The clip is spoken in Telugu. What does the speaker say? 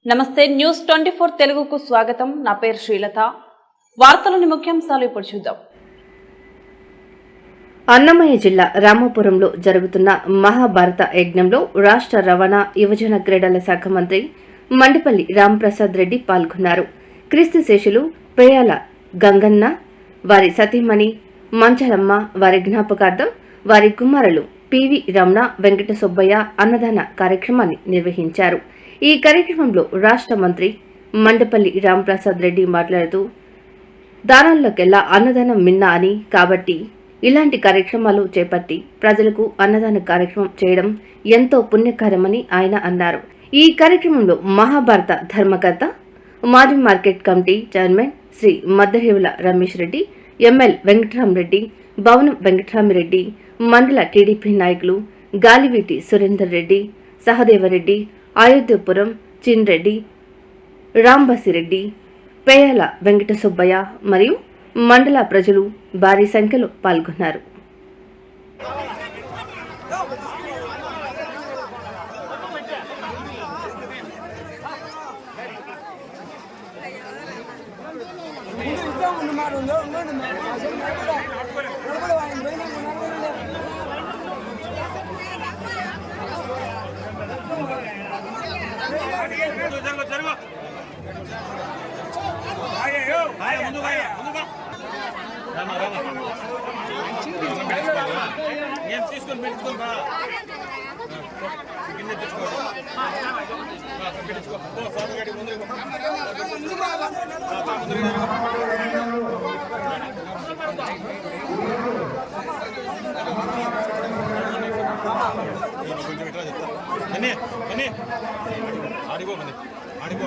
నమస్తే న్యూస్ 24 తెలుగుకు స్వాగతం. నా పేరు శ్రీలత. వార్తలోని ముఖ్యాంశాలు ఇప్పుడు చూద్దాం. అన్నమయ్య జిల్లా రామాపురంలో జరుగుతున్న మహాభారత యజ్ఞంలో రాష్ట్ర రవాణా యువజన క్రీడల శాఖ మంత్రి మండిపల్లి రాంప్రసాద్ రెడ్డి పాల్గొన్నారు. క్రీస్తు శేషులు పేయాల గంగన్న, వారి సతీమణి మంచాలమ్మ వారి జ్ఞాపకార్థం వారి కుమారులు పివి రమణ, వెంకట సుబ్బయ్య అన్నదాన కార్యక్రమాన్ని నిర్వహించారు. ఈ కార్యక్రమంలో రాష్ట్ర మంత్రి మండపల్లి రాంప్రసాద్ రెడ్డి మాట్లాడుతూ, దానాల్లోకెల్లా అన్నదానం మిన్న అని, కాబట్టి ఇలాంటి కార్యక్రమాలు చేపట్టి ప్రజలకు అన్నదాన కార్యక్రమం చేయడం ఎంతో పుణ్యకార్యమని ఆయన అన్నారు. ఈ కార్యక్రమంలో మహాభారత ధర్మకర్త, మాజీ market committee chairman Shri Madderevula Ramesh Reddy, ML Venkataramareddy, Bhavanam Venkataramireddy, మండల టీడీపీ నాయకులు గాలివీటి సురేందర్ రెడ్డి, సహదేవరెడ్డి, అయోధ్యపురం చిన్రెడ్డి, రాంబసిరెడ్డి, పేయాల వెంకట సుబ్బయ్య మరియు మండల ప్రజలు భారీ సంఖ్యలో పాల్గొన్నారు. ఆడిపో